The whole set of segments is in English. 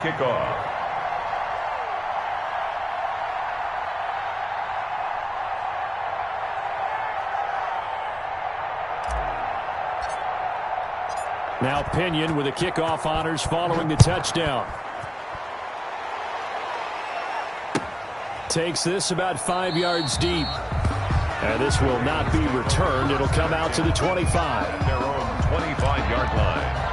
Kickoff. Now Pinion with the kickoff honors following the touchdown. Takes this about 5 yards deep. And this will not be returned. It'll come out to the 25. Their own 25-yard line.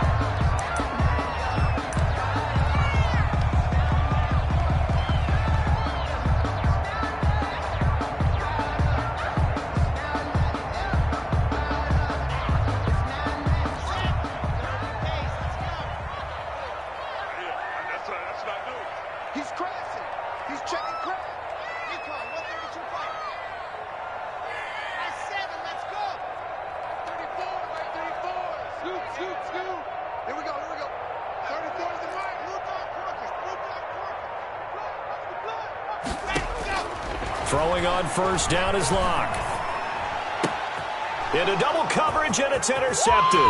Throwing on first down is Locke. Into double coverage, and it's intercepted.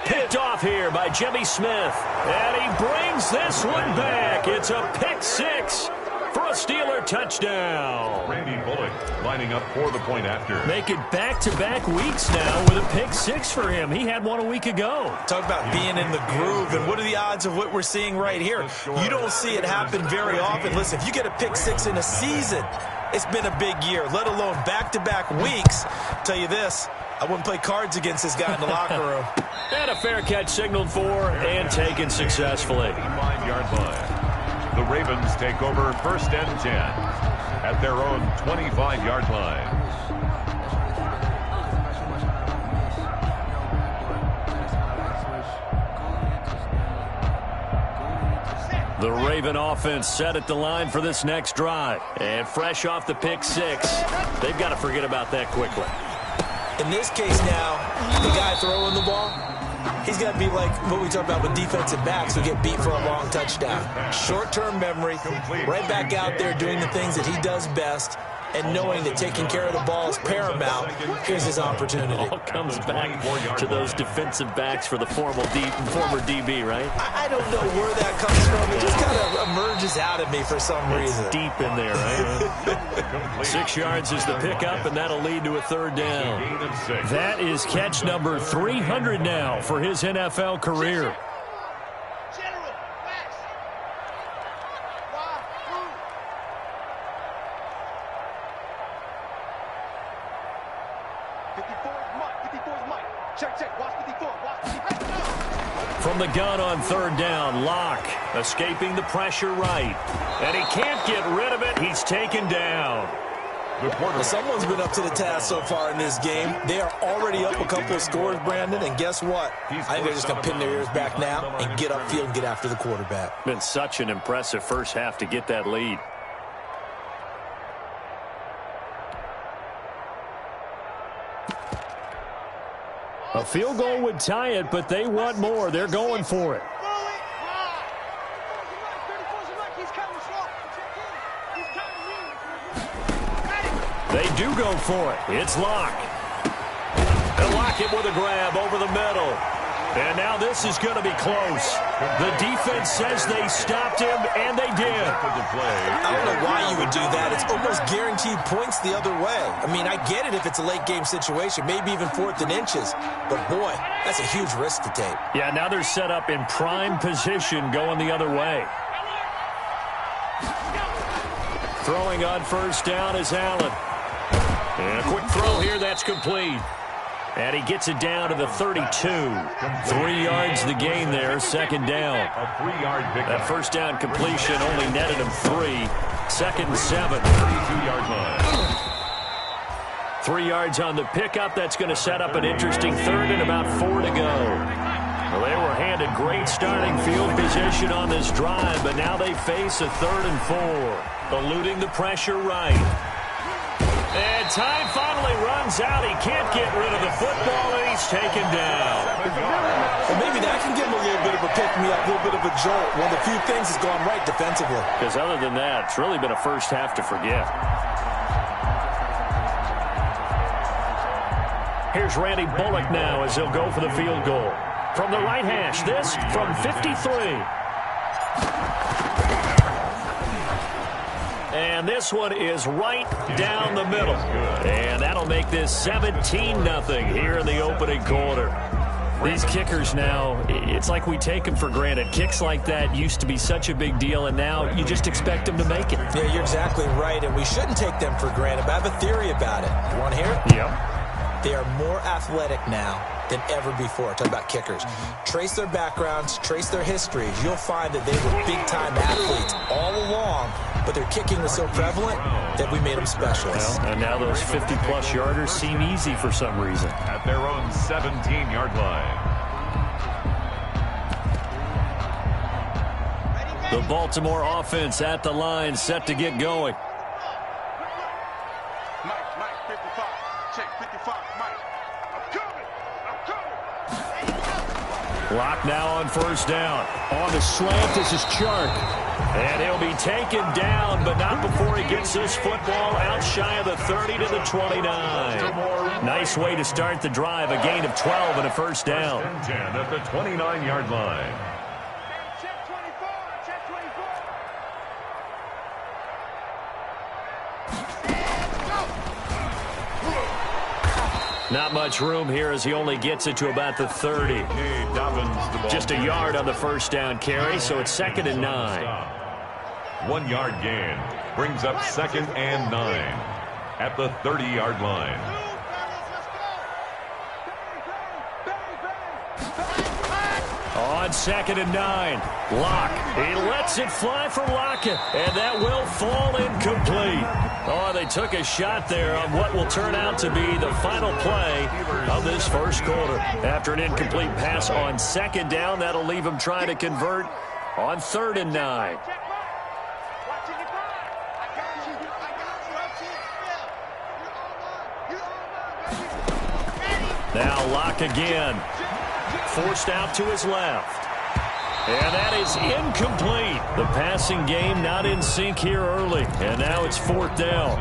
Picked off here by Jimmy Smith. And he brings this one back. It's a pick six for a Steeler touchdown. Randy Bullock lining up for the point after. Make it back-to-back weeks now with a pick six for him. He had one a week ago. Talk about being in the groove, and what are the odds of what we're seeing right here? You don't see it happen very often. Listen, if you get a pick six in a season, it's been a big year, let alone back-to-back weeks. I'll tell you this, I wouldn't play cards against this guy in the locker room. And a fair catch signaled for and taken successfully. 5-yard line. The Ravens take over first and 10 at their own 25-yard line. The Raven offense set at the line for this next drive. And fresh off the pick six, they've got to forget about that quickly. In this case now, the guy throwing the ball, he's got to be like what we talk about with defensive backs who get beat for a long touchdown. Short-term memory, right back out there doing the things that he does best, and knowing that taking care of the ball is paramount. Here's his opportunity. All comes back to those defensive backs for the former DB, right? I don't know where that comes from. It just kind of emerges out of me for some reason. It's deep in there, right? 6 yards is the pickup, and that'll lead to a third down. That is catch number 300 now for his NFL career. From the gun on third down, Locke escaping the pressure right. And he can't get rid of it. He's taken down. Well, someone's been up to the task so far in this game. They are already up a couple of scores, Brandon, and guess what? I think they're just going to pin their ears back now and get upfield and get after the quarterback. Been such an impressive first half to get that lead. A field goal would tie it, but they want more. They're going for it. They do go for it. It's Locke. And Lockett with a grab over the middle. And now this is going to be close. The defense says they stopped him, and they did. I don't know why you would do that. It's almost guaranteed points the other way. I mean, I get it if it's a late-game situation, maybe even 4th and inches. But, boy, that's a huge risk to take. Yeah, now they're set up in prime position going the other way. Throwing on first down is Allen. And a quick throw here, that's complete. And he gets it down to the 32. 3 yards the gain there, second down. A 3-yard pickup. That first down completion only netted him 3. Second and 7. 32-yard line. 3 yards on the pickup. That's going to set up an interesting third and about 4 to go. Well, they were handed great starting field position on this drive, but now they face a 3rd and 4. Eluding the pressure right. And time finally runs out. He can't get rid of the football, and he's taken down. Well, maybe that can give him a little bit of a pick-me-up, a little bit of a jolt. One of the few things has gone right defensively. Because other than that, it's really been a first half to forget. Here's Randy Bullock now as he'll go for the field goal. From the right hash, this from 53. And this one is right down the middle. And that'll make this 17-0 here in the opening quarter. These kickers now, it's like we take them for granted. Kicks like that used to be such a big deal, and now you just expect them to make it. Yeah, you're exactly right, and we shouldn't take them for granted, but I have a theory about it. You want to hear it? Yep. They are more athletic now than ever before. Talk about kickers. Trace their backgrounds, trace their histories. You'll find that they were big-time athletes all along, but their kicking was so prevalent that we made them specialists. Well, and now those 50-plus yarders seem easy for some reason. At their own 17-yard line. The Baltimore offense at the line, set to get going. Mike, 55. Check 55, Mike. I'm coming. Lock now on first down. On the slant, this is Chark. And he'll be taken down, but not before he gets this football out shy of the 30 to the 29. Nice way to start the drive. A gain of 12 and a first down. First and 10 at the 29-yard line. Check 24. Check 24. Not much room here as he only gets it to about the 30. Just a yard on the first down carry, so it's 2nd and 9. 1 yard gain brings up 2nd and 9 at the 30-yard line. On 2nd and 9, Locke. He lets it fly from Lockett, and that will fall incomplete. Oh, they took a shot there on what will turn out to be the final play of this first quarter. After an incomplete pass on 2nd down, that'll leave him trying to convert on 3rd and 9. Now Locke again. Forced out to his left. And that is incomplete. The passing game not in sync here early. And now it's 4th down.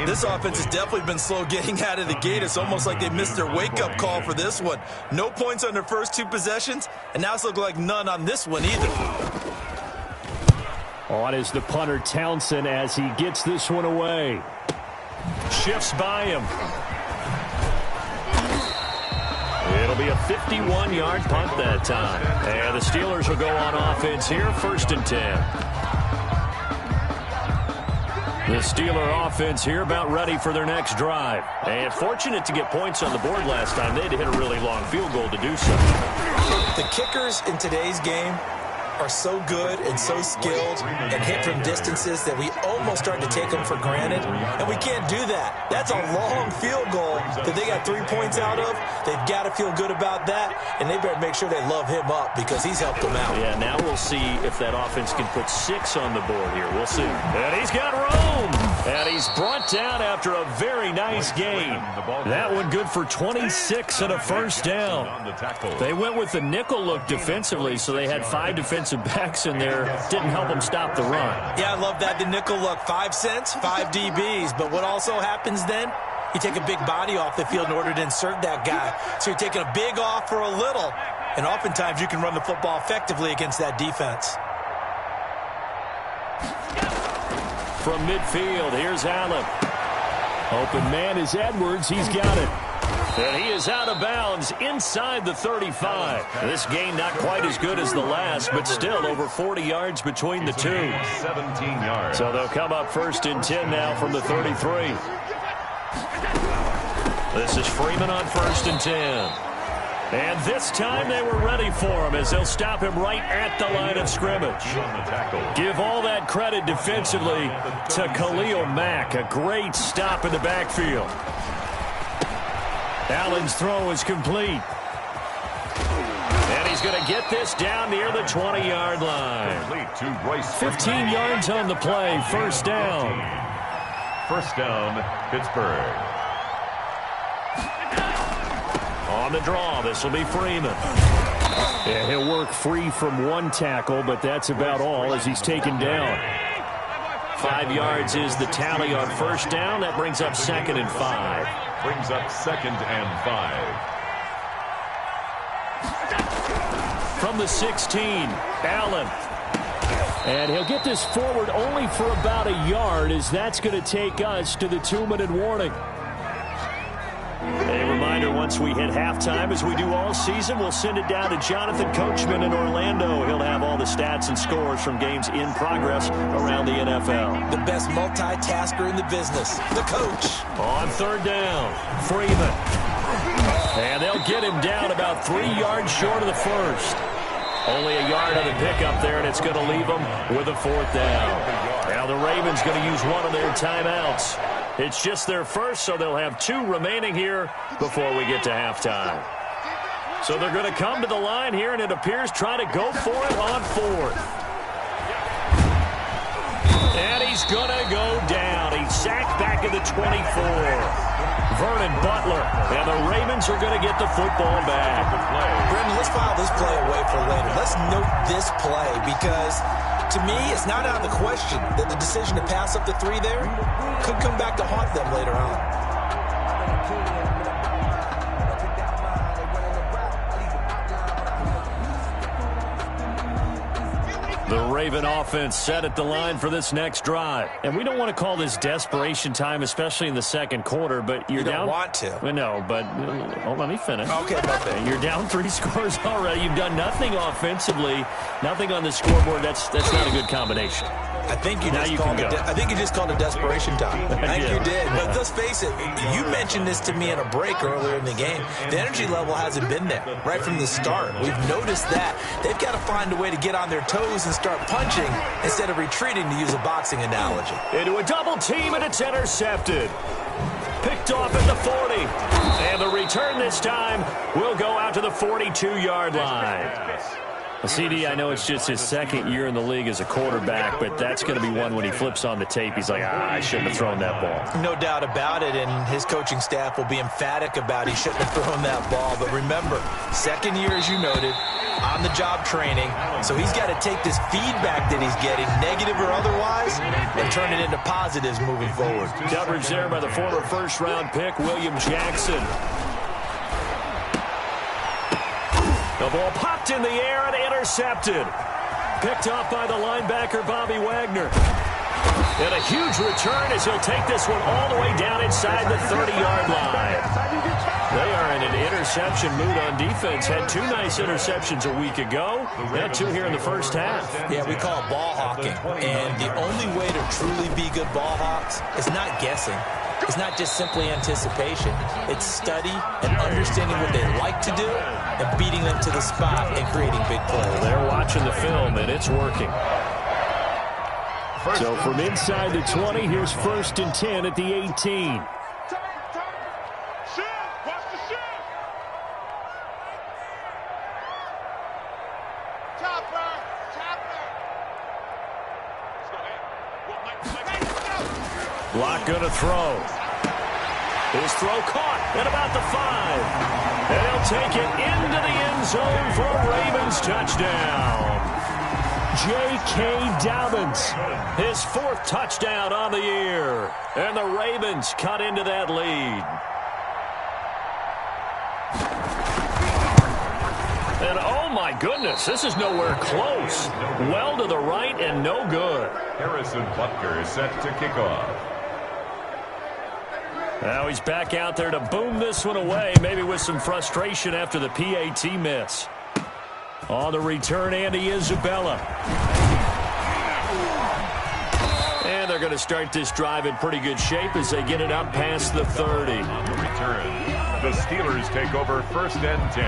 This offense has definitely been slow getting out of the gate. It's almost like they missed their wake-up call for this one. No points on their first 2 possessions, and now it's looking like none on this one either. On is the punter Townsend as he gets this one away. Shifts by him. It'll be a 51-yard punt that time. And the Steelers will go on offense here, 1st and 10. The Steeler offense here about ready for their next drive. And fortunate to get points on the board last time. They had to hit a really long field goal to do so. The kickers in today's game are so good and so skilled and hit from distances that we almost start to take them for granted, and we can't do that. That's a long field goal that they got 3 points out of. They've got to feel good about that, and they better make sure they love him up because he's helped them out. Yeah, now we'll see if that offense can put 6 on the board here. We'll see. And he's got room, and he's brought down after a very nice gain. That one good for 26 and a first down. They went with the nickel look defensively, so they had 5 defensive backs in there. Didn't help them stop the run. Yeah, I love that. The nickel look, 5 cents, 5 DBs. But what also happens then? You take a big body off the field in order to insert that guy. So you're taking a big off for a little. And oftentimes you can run the football effectively against that defense. From midfield, here's Allen. Open man is Edwards. He's got it. And he is out of bounds inside the 35. This gain not quite as good as the last, but still over 40 yards between the two. 17 yards. So they'll come up 1st and 10 now from the 33. This is Freeman on 1st and 10. And this time they were ready for him as they'll stop him right at the line of scrimmage. Give all that credit defensively to Khalil Mack. A great stop in the backfield. Allen's throw is complete. And he's going to get this down near the 20-yard line. 15 yards on the play. First down. First down, Pittsburgh. On the draw, this will be Freeman. And he'll work free from 1 tackle, but that's about all as he's taken down. 5 yards is the tally on first down. That brings up 2nd and 5. Brings up 2nd and 5. From the 16, Allen. And he'll get this forward only for about a yard, as that's going to take us to the 2-minute warning. A reminder, once we hit halftime, as we do all season, we'll send it down to Jonathan Coachman in Orlando. He'll have all the stats and scores from games in progress around the NFL. The best multitasker in the business, the coach. On third down, Freeman. And they'll get him down about 3 yards short of the first. Only a yard on the pickup there, and it's going to leave them with a 4th down. Now the Ravens going to use one of their timeouts. It's just their first, so they'll have 2 remaining here before we get to halftime. So they're going to come to the line here, and it appears try to go for it on 4th. And he's going to go down. He's sacked back at the 24. Vernon Butler, and the Ravens are going to get the football back. Brendan, let's file this play away for later. Let's note this play because, to me, it's not out of the question that the decision to pass up the 3 there could come back to haunt them later on. The Raven offense set at the line for this next drive. And we don't want to call this desperation time, especially in the second quarter, but you're down. You don't want to. Well, no, but let me finish. Okay, nothing. You're down 3 scores already. You've done nothing offensively, nothing on the scoreboard. That's not a good combination. I think you just called it desperation time. I think you did. But let's face it, you mentioned this to me in a break earlier in the game. The energy level hasn't been there right from the start. We've noticed that. They've got to find a way to get on their toes and start punching instead of retreating, to use a boxing analogy. Into a double team, and it's intercepted. Picked off at the 40. And the return this time will go out to the 42-yard line. CD, I know it's just his second year in the league as a quarterback, but that's going to be one when he flips on the tape. He's like, I shouldn't have thrown that ball. No doubt about it, and his coaching staff will be emphatic about he shouldn't have thrown that ball. But remember, second year, as you noted, on-the-job training, so he's got to take this feedback that he's getting, negative or otherwise, and turn it into positives moving forward. Coverage there by the former first-round pick, William Jackson. The ball popped in the air and intercepted. Picked off by the linebacker, Bobby Wagner. And a huge return as he'll take this one all the way down inside the 30-yard line. They are in an interception mood on defense. Had 2 nice interceptions a week ago. Had 2 here in the first half. Yeah, we call it ball hawking. And the only way to truly be good ball hawks is not guessing. It's not just simply anticipation. It's study and understanding what they like to do and beating them to the spot and creating big plays. They're watching the film, and it's working. So from inside the 20, here's 1st and 10 at the 18. Block going to throw. His throw caught at about the 5. And he'll take it into the end zone for a Ravens touchdown. J.K. Dobbins, his 4th touchdown on the year. And the Ravens cut into that lead. And oh my goodness, this is nowhere close. Well to the right and no good. Harrison Butker is set to kick off. Now he's back out there to boom this one away, maybe with some frustration after the PAT miss. On the return, Andy Isabella. And they're going to start this drive in pretty good shape as they get it up past the 30. On the return, the Steelers take over 1st and 10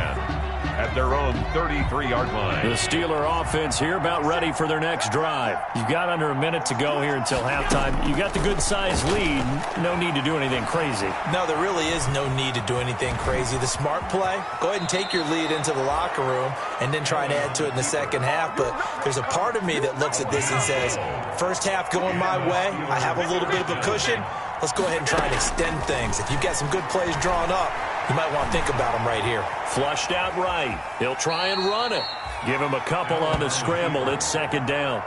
at their own 33-yard line. The Steeler offense here about ready for their next drive. You've got under a minute to go here until halftime. You got the good-sized lead. No need to do anything crazy. No, there really is no need to do anything crazy. The smart play, go ahead and take your lead into the locker room and then try and add to it in the second half. But there's a part of me that looks at this and says, first half going my way, I have a little bit of a cushion. Let's go ahead and try and extend things. If you've got some good plays drawn up, you might want to think about them right here. Flushed out right. He'll try and run it. Give him a couple on the scramble. It's 2nd down.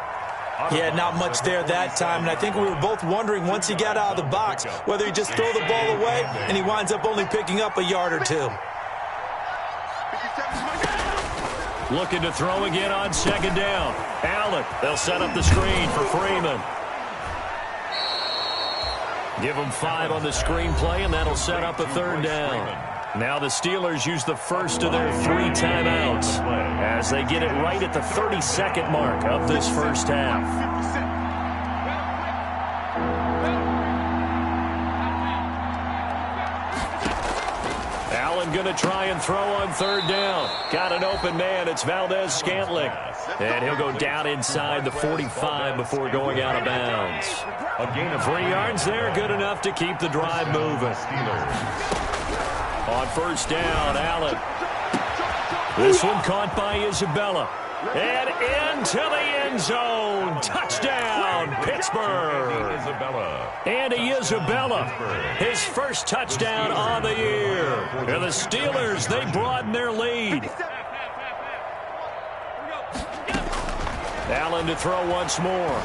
Yeah, not much there that time. And I think we were both wondering once he got out of the box whether he just throw the ball away and he winds up only picking up a yard or 2. Looking to throw again on second down. Allen, they'll set up the screen for Freeman. Give them 5 on the screen play, and that'll set up a third down. Now the Steelers use the first of their 3 timeouts as they get it right at the 32nd mark of this first half. Allen going to try and throw on third down. Got an open man. It's Valdez-Scantling. And he'll go down inside the 45 before going out of bounds. A gain of 3 yards there, good enough to keep the drive moving. On first down, Allen. This one caught by Isabella. And into the end zone. Touchdown, Pittsburgh. Andy Isabella, his first touchdown on the year. And the Steelers, they broaden their lead. Allen to throw once more.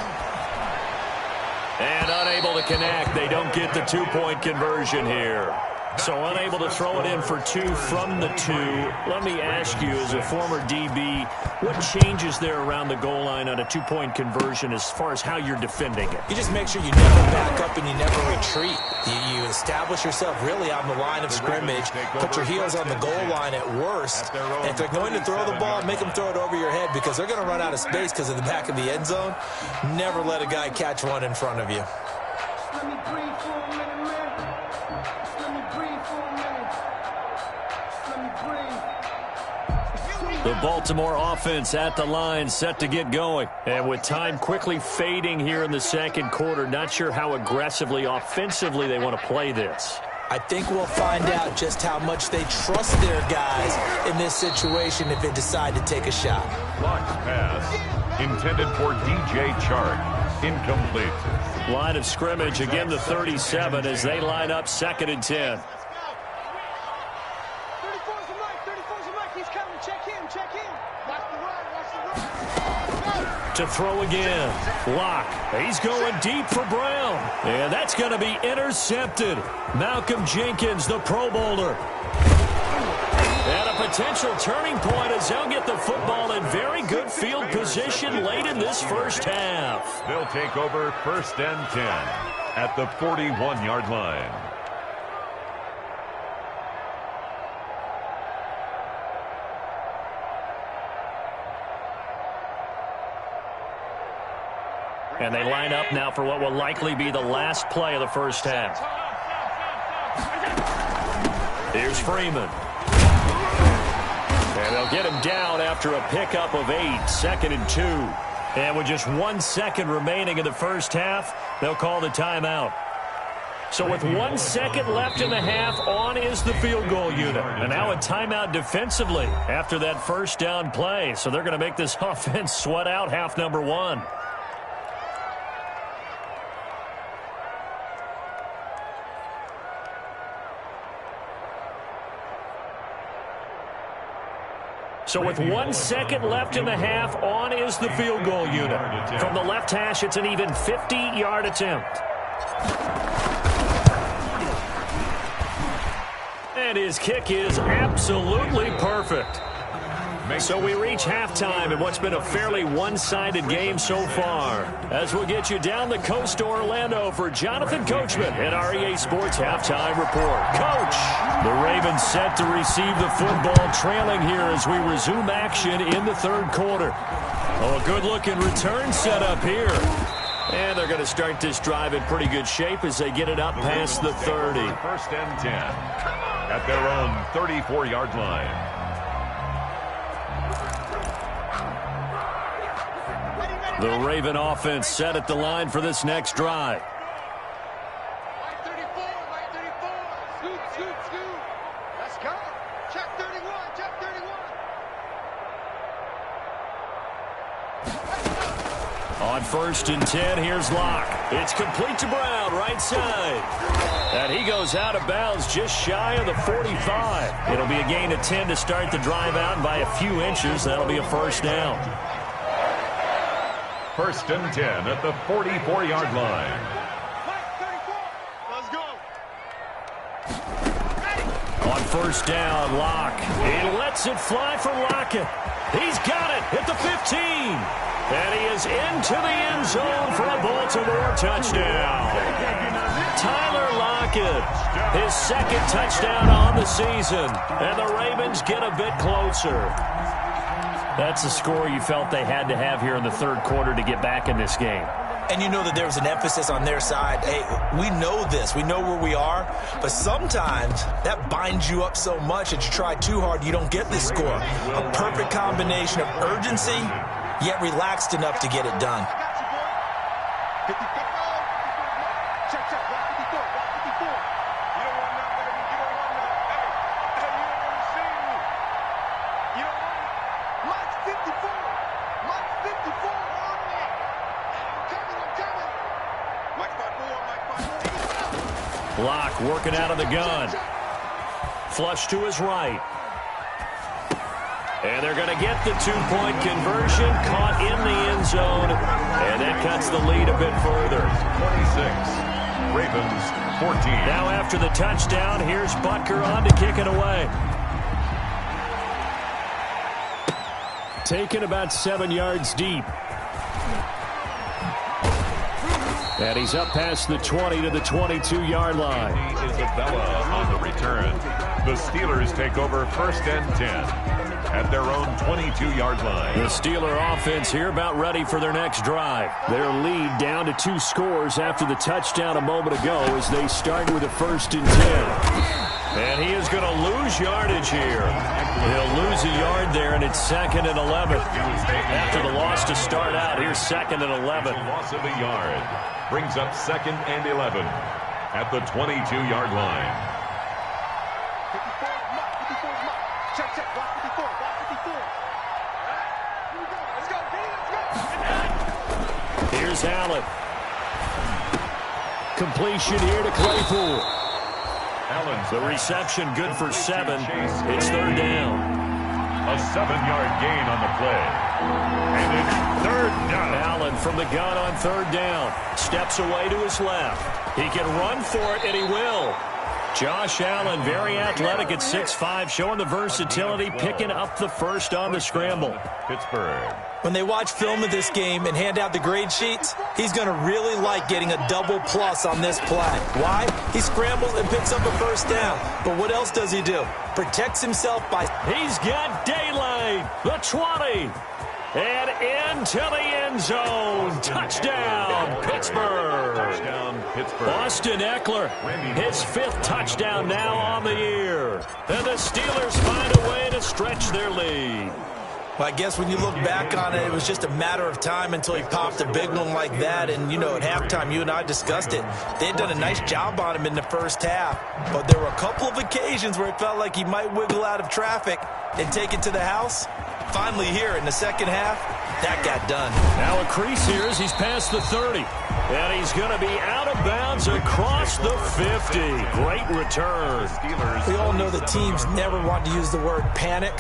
And unable to connect. They don't get the 2-point conversion here. So unable to throw it in for 2 from the 2. Let me ask you, as a former DB, what changes there around the goal line on a 2-point conversion as far as how you're defending it? You just make sure you never back up and you never retreat. You establish yourself really on the line of scrimmage, put your heels on the goal line at worst. And if they're going to throw the ball, make them throw it over your head because they're going to run out of space because of the back of the end zone. Never let a guy catch one in front of you. Let me breathe for a minute, man. Let me breathe for a minute. Let me breathe. The Baltimore offense at the line, set to get going. And with time quickly fading here in the second quarter, not sure how aggressively, offensively they want to play this. I think we'll find out just how much they trust their guys in this situation if they decide to take a shot. Blocked pass intended for DJ Chark. Incomplete. Line of scrimmage, again the 37 as they line up 2nd and 10. 34's the mic. 34's the mic. He's coming. Check him. Check him. Watch the run. Watch the run. To throw again. Lock. He's going deep for Brown. And that's going to be intercepted. Malcolm Jenkins, the Pro Bowler. And a potential turning point as they'll get the football in very good field position late in this first half. They'll take over 1st and 10 at the 41-yard line. And they line up now for what will likely be the last play of the first half. Here's Freeman. And they'll get him down after a pickup of 8, 2nd and 2. And with just 1 second remaining in the first half, they'll call the timeout. So with 1 second left in the half, on is the field goal unit. And now a timeout defensively after that first down play. So they're going to make this offense sweat out half number 1. So with 1 second left in the half, on is the field goal unit. From the left hash, it's an even 50-yard attempt. And his kick is absolutely perfect. So we reach halftime in what's been a fairly one-sided game so far. As we'll get you down the coast to Orlando for Jonathan Coachman at our EA Sports Halftime Report. Coach, the Ravens set to receive the football, trailing here as we resume action in the third quarter. Oh, a good-looking return set up here. And they're going to start this drive in pretty good shape as they get it up past the 30. 1st and 10 at their own 34-yard line. The Raven offense set at the line for this next drive. Line 34. Line 34. Scoot, scoot, scoot. Let's go. Check 31. Check 31. On 1st and 10, here's Locke. It's complete to Brown, right side. And he goes out of bounds just shy of the 45. It'll be a gain of 10 to start the drive out, and by a few inches, that'll be a first down. 1st and 10 at the 44-yard line. Line 34. Let's go. On first down. Locke. He lets it fly for Lockett. He's got it at the 15. And he is into the end zone for a Baltimore touchdown. Tyler Lockett, his second touchdown on the season. And the Ravens get a bit closer. That's the score you felt they had to have here in the third quarter to get back in this game. And you know that there was an emphasis on their side. Hey, we know this. We know where we are. But sometimes that binds you up so much that you try too hard, you don't get this score. A perfect combination of urgency, yet relaxed enough to get it done. Locke working out of the gun. Flush to his right. And they're going to get the two-point conversion. Caught in the end zone. And that cuts the lead a bit further. 26. Ravens 14. Now after the touchdown, here's Butker on to kick it away. Taken about 7 yards deep. And he's up past the 20 to the 22-yard line. Isabella on the return. The Steelers take over first and 10 at their own 22-yard line. The Steeler offense here about ready for their next drive. Their lead down to 2 scores after the touchdown a moment ago as they start with a first and 10. And he is going to lose yardage here. He'll lose a yard there, and it's 2nd and 11. After the loss to start out, here's 2nd and 11. Loss of a yard brings up 2nd and 11 at the 22-yard line. 54, check, check, block 54, block 54. All right, here we go. Let's go, let's go. Here's Allen. Completion here to Claypool. Allen's the reception good for 7. It's 3rd down. A 7-yard gain on the play. And it's 3rd down. Allen from the gun on 3rd down. Steps away to his left. He can run for it, and he will. Josh Allen, very athletic at 6'5", showing the versatility, picking up the first on the scramble. Pittsburgh. When they watch film of this game and hand out the grade sheets, he's going to really like getting a double plus on this play. Why? He scrambles and picks up a first down. But what else does he do? Protects himself by... He's got daylight. The 20. And into the end zone. Touchdown, Pittsburgh. Touchdown, Pittsburgh. Austin Eckler, his 5th touchdown now on the year. And the Steelers find a way to stretch their lead. Well, I guess when you look back on it, it was just a matter of time until he popped a big one like that. And, you know, at halftime, you and I discussed it. They had done a nice job on him in the first half. But there were a couple of occasions where it felt like he might wiggle out of traffic and take it to the house. Finally here in the second half, that got done. Now a crease here as he's past the 30. And he's going to be out of bounds across the 50. Great return. We all know that teams never want to use the word panic.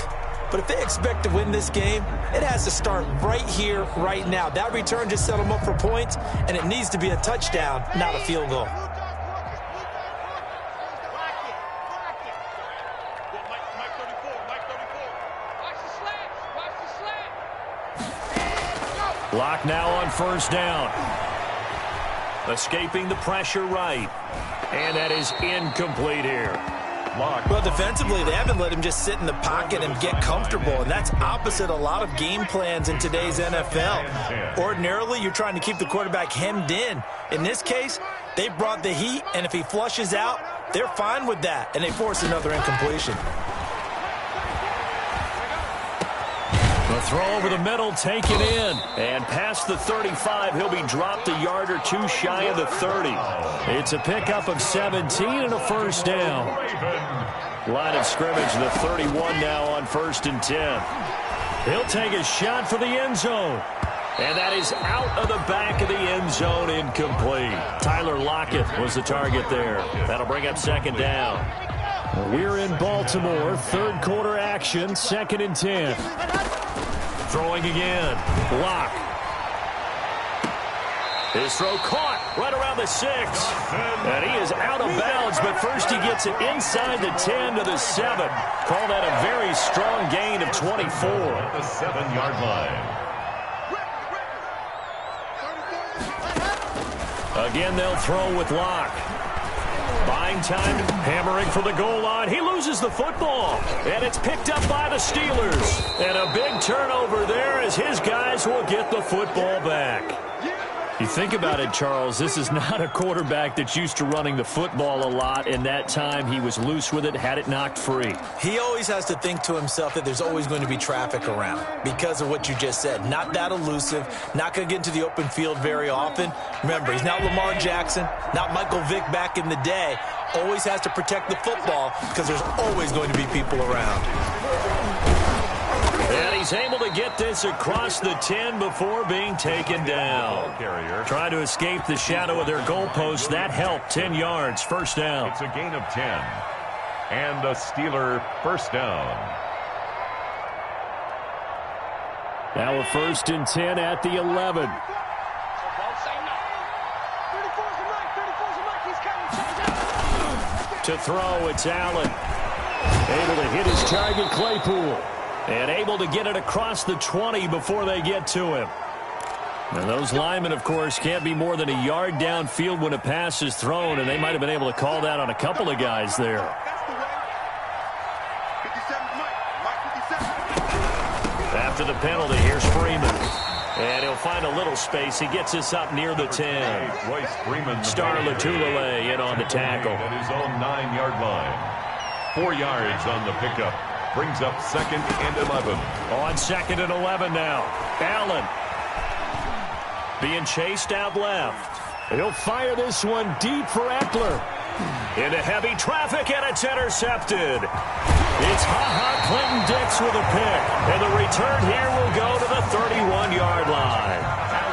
But if they expect to win this game, it has to start right here, right now. That return just set them up for points, and it needs to be a touchdown, not a field goal. Lock now on first down. Escaping the pressure right. And that is incomplete here. Well, defensively, they haven't let him just sit in the pocket and get comfortable, and that's opposite a lot of game plans in today's NFL. Ordinarily, you're trying to keep the quarterback hemmed in. In this case, they brought the heat, and if he flushes out, they're fine with that, and they force another incompletion. The throw over the middle, taken in. And past the 35, he'll be dropped a yard or two shy of the 30. It's a pickup of 17 and a first down. Line of scrimmage, the 31 now on 1st and 10. He'll take a shot for the end zone. And that is out of the back of the end zone, incomplete. Tyler Lockett was the target there. That'll bring up 2nd down. We're in Baltimore, 3rd quarter action, 2nd and 10. Throwing again. Lock. His throw caught. right around the 6. And he is out of bounds, but first he gets it inside the 10 to the 7. Call that a very strong gain of 24. At the 7-yard line. Again, they'll throw with Locke. Buying time, hammering for the goal line. He loses the football, and it's picked up by the Steelers. And a big turnover there as his guys will get the football back. You think about it, Charles, this is not a quarterback that's used to running the football a lot, and that time he was loose with it, had it knocked free. He always has to think to himself that there's always going to be traffic around because of what you just said. Not that elusive, not going to get into the open field very often. Remember, he's not Lamar Jackson, not Michael Vick back in the day. Always has to protect the football because there's always going to be people around. And he's able to get this across the 10 before being taken down. Trying to escape the shadow of their goalpost. That helped. 10 yards, first down. It's a gain of 10. And a Steeler first down. Now a 1st and 10 at the 11. To throw, it's Allen. Able to hit his target, Claypool. And able to get it across the 20 before they get to him. Now those linemen, of course, can't be more than a yard downfield when a pass is thrown, and they might have been able to call that on a couple of guys there. After the penalty, here's Freeman. And he'll find a little space. He gets us up near the 10. Star Latulele in on the tackle. At his own 9-yard line. 4 yards on the pickup. Brings up 2nd and 11. On 2nd and 11 now. Allen being chased out left. He'll fire this one deep for Eckler. Into heavy traffic, and it's intercepted. It's Clinton-Dix with a pick. And the return here will go to the 31-yard line.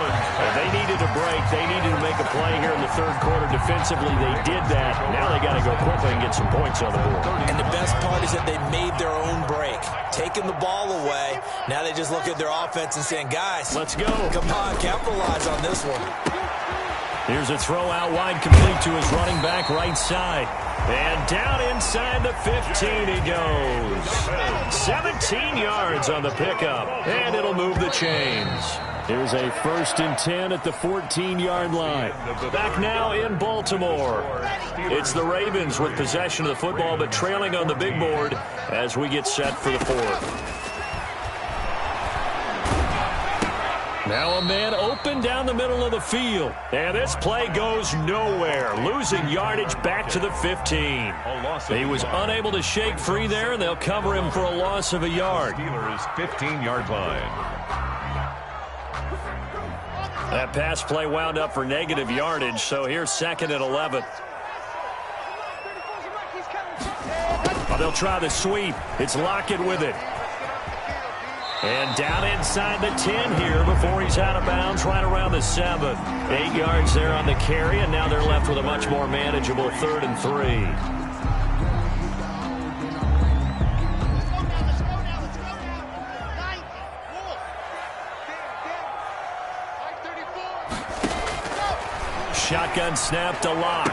And they needed a break. They needed to make a play here in the 3rd quarter defensively. They did that. Now they got to go quickly and get some points on the board. And the best part is that they made their own break. Taking the ball away. Now they just look at their offense and saying, guys, let's go. Come on, capitalize on this one. Here's a throw out wide, complete to his running back right side. And down inside the 15 he goes. 17 yards on the pickup. And it'll move the chains. Here's a 1st and 10 at the 14-yard line. Back now in Baltimore. It's the Ravens with possession of the football, but trailing on the big board as we get set for the 4th. Now a man open down the middle of the field. And this play goes nowhere. Losing yardage back to the 15. He was unable to shake free there, and they'll cover him for a loss of a yard. Steelers 15-yard line. That pass play wound up for negative yardage, so here's 2nd and 11. They'll try the sweep. It's Lockett with it. And down inside the 10 here before he's out of bounds right around the 7. 8 yards there on the carry, and now they're left with a much more manageable 3rd and 3. Shotgun snap to Locke.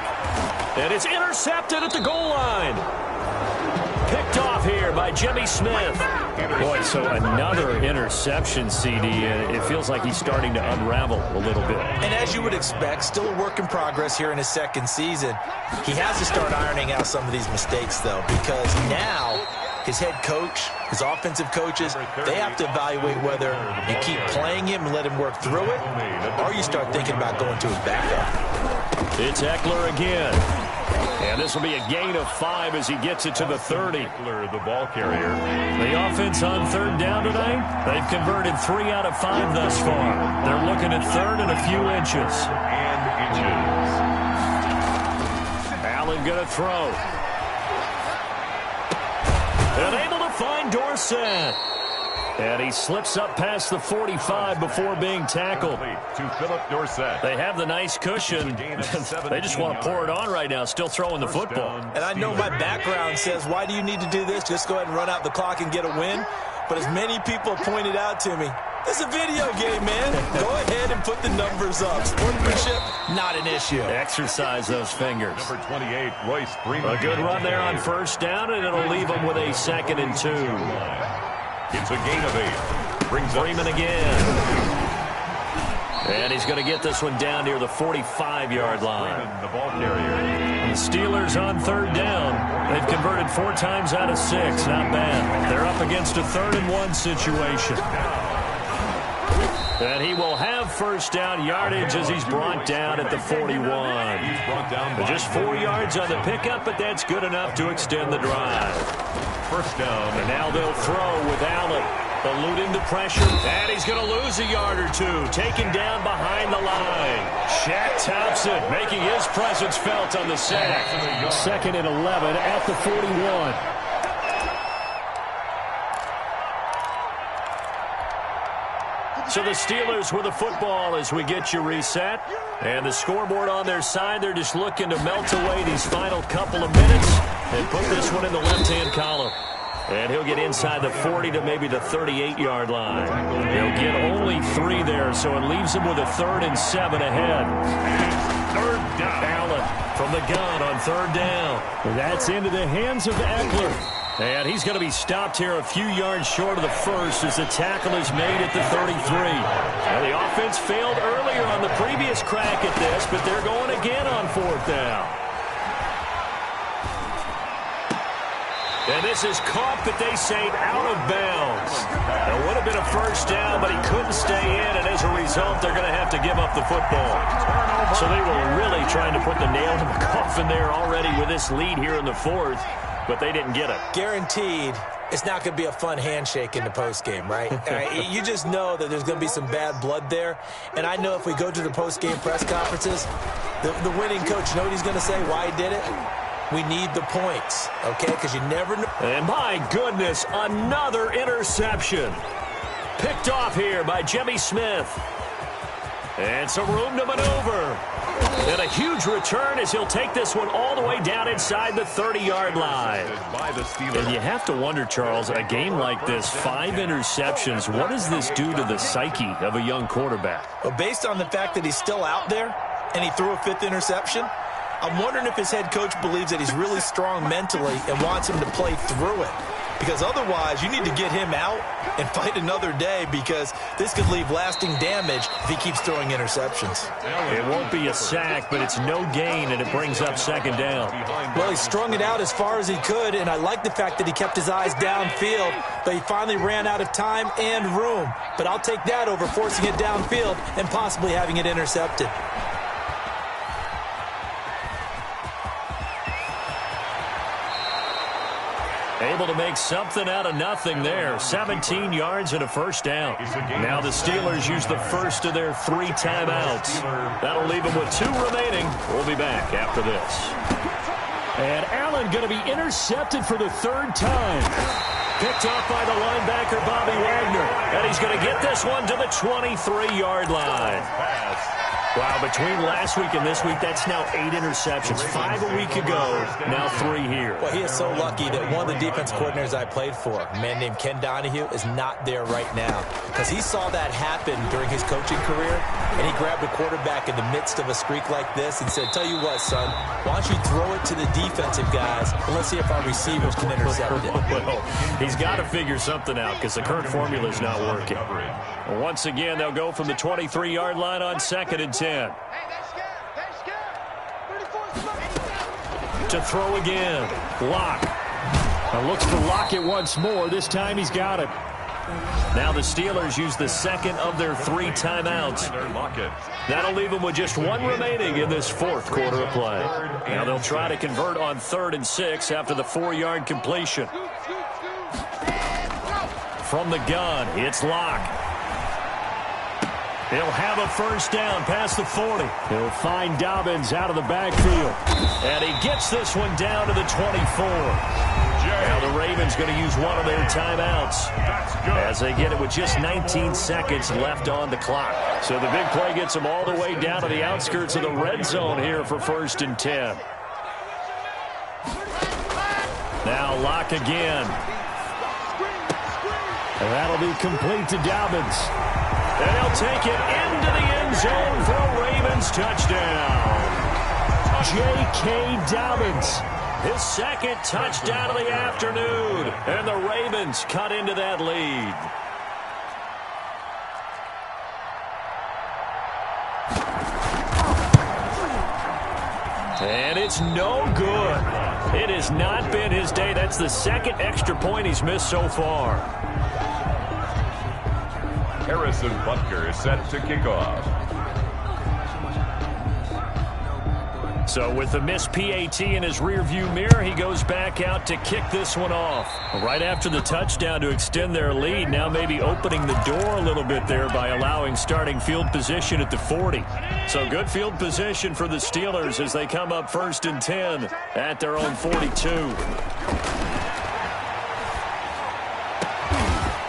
And it's intercepted at the goal line. Picked off here by Jimmy Smith. Boy, so another interception, CD. It feels like he's starting to unravel a little bit. And as you would expect, still a work in progress here in his 2nd season. He has to start ironing out some of these mistakes, though, because now his head coach, his offensive coaches, they have to evaluate whether you keep playing him and let him work through it, or you start thinking about going to his backup. It's Eckler again. And this will be a gain of 5 as he gets it to the 30. Eckler, the ball carrier. The offense on 3rd down tonight, they've converted 3 out of 5 thus far. They're looking at 3rd and a few inches. Allen going to throw. And able to find Dorsett. And he slips up past the 45 before being tackled. To Philip Dorsett. They have the nice cushion. They just want to pour it on right now, still throwing the football. And I know my background says, why do you need to do this? Just go ahead and run out the clock and get a win. But as many people pointed out to me, This is a video game, man. Go ahead and put the numbers up. Sportsmanship, not an issue. Exercise those fingers. Number 28, Royce Freeman. A good run there on first down, and it'll leave them with a 2nd and 2. It's a gain of 8. Brings Freeman again. And he's going to get this one down near the 45-yard line. The ball carrier. The Steelers on 3rd down. They've converted 4 times out of 6. Not bad. They're up against a 3rd and 1 situation. And he will have first down yardage as he's brought down at the 41. He's brought down by Just 4 yards on the pickup, but that's good enough to extend the drive. first down. And now they'll throw with Allen. Eluding the pressure, and he's going to lose a yard or 2. Taken down behind the line. Shaq Thompson making his presence felt on the sack. 2nd and 11 at the 41. So the Steelers with the football as we get you reset. And the scoreboard on their side, they're just looking to melt away these final couple of minutes and put this one in the left-hand column. And he'll get inside the 40 to maybe the 38-yard line. He'll get only 3 there, so it leaves him with a 3rd and 7 ahead. 3rd down. Allen from the gun on 3rd down. That's into the hands of Eckler. And he's going to be stopped here a few yards short of the first as the tackle is made at the 33. Now the offense failed earlier on the previous crack at this, but they're going again on 4th down. And this is caught, but they say out of bounds. It would have been a first down, but he couldn't stay in, and as a result, they're going to have to give up the football. So they were really trying to put the nail in the coffin there already with this lead here in the 4th, but they didn't get it. Guaranteed, it's not going to be a fun handshake in the postgame, right? You just know that there's going to be some bad blood there. And I know if we go to the postgame press conferences, the winning coach, you know what he's going to say, why he did it? We need the points, okay? Because you never know. And my goodness, another interception. Picked off here by Jimmy Smith. And some room to maneuver. And a huge return as he'll take this one all the way down inside the 30-yard line. And you have to wonder, Charles, a game like this, 5 interceptions, what does this do to the psyche of a young quarterback? Well, based on the fact that he's still out there and he threw a 5th interception, I'm wondering if his head coach believes that he's really strong mentally and wants him to play through it. Because otherwise, you need to get him out and fight another day because this could leave lasting damage if he keeps throwing interceptions. It won't be a sack, but it's no gain, and it brings up 2nd down. Well, he strung it out as far as he could, and I like the fact that he kept his eyes downfield, but he finally ran out of time and room. But I'll take that over forcing it downfield and possibly having it intercepted. Able to make something out of nothing there. 17 yards and a first down. Now the Steelers use the first of their 3 timeouts. That'll leave them with 2 remaining. We'll be back after this. And Allen going to be intercepted for the 3rd time. Picked off by the linebacker, Bobby Wagner. And he's going to get this one to the 23-yard line. Wow, between last week and this week, that's now 8 interceptions. 5 a week ago, now 3 here. Well, he is so lucky that one of the defense coordinators I played for, a man named Ken Donahue, is not there right now. Because he saw that happen during his coaching career, and he grabbed a quarterback in the midst of a streak like this and said, tell you what, son, why don't you throw it to the defensive guys, and let's see if our receivers can intercept it. Well, he's got to figure something out because the current formula is not working. Once again, they'll go from the 23-yard line on 2nd and 10. To throw again. Lock. Now looks for Lockett once more. This time he's got it. Now the Steelers use the 2nd of their 3 timeouts. That'll leave them with just 1 remaining in this 4th quarter of play. Now they'll try to convert on 3rd and 6 after the 4-yard completion. From the gun, it's Lock. He'll have a first down past the 40. He'll find Dobbins out of the backfield. And he gets this one down to the 24. Now the Ravens going to use one of their timeouts as they get it with just 19 seconds left on the clock. So the big play gets them all the way down to the outskirts of the red zone here for 1st and 10. Now Lock again. And that'll be complete to Dobbins. And he'll take it into the end zone for a Ravens touchdown. J.K. Dobbins, his second touchdown of the afternoon. And the Ravens cut into that lead. And it's no good. It has not been his day. That's the second extra point he's missed so far. Harrison Butker is set to kick off. So with the missed PAT in his rearview mirror, he goes back out to kick this one off. Right after the touchdown to extend their lead, now maybe opening the door a little bit there by allowing starting field position at the 40. So good field position for the Steelers as they come up 1st and 10 at their own 42.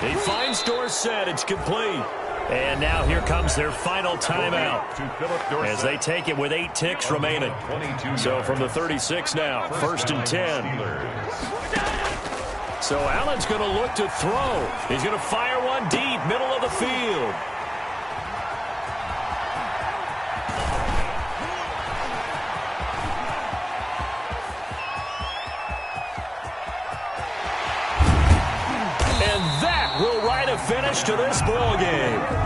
He finds Dorsett. It's complete. And now here comes their final timeout as they take it with 8 ticks remaining. So from the 36 now, 1st and 10. So Allen's going to look to throw. He's going to fire one deep, middle of the field. And that will write a finish to this ball game.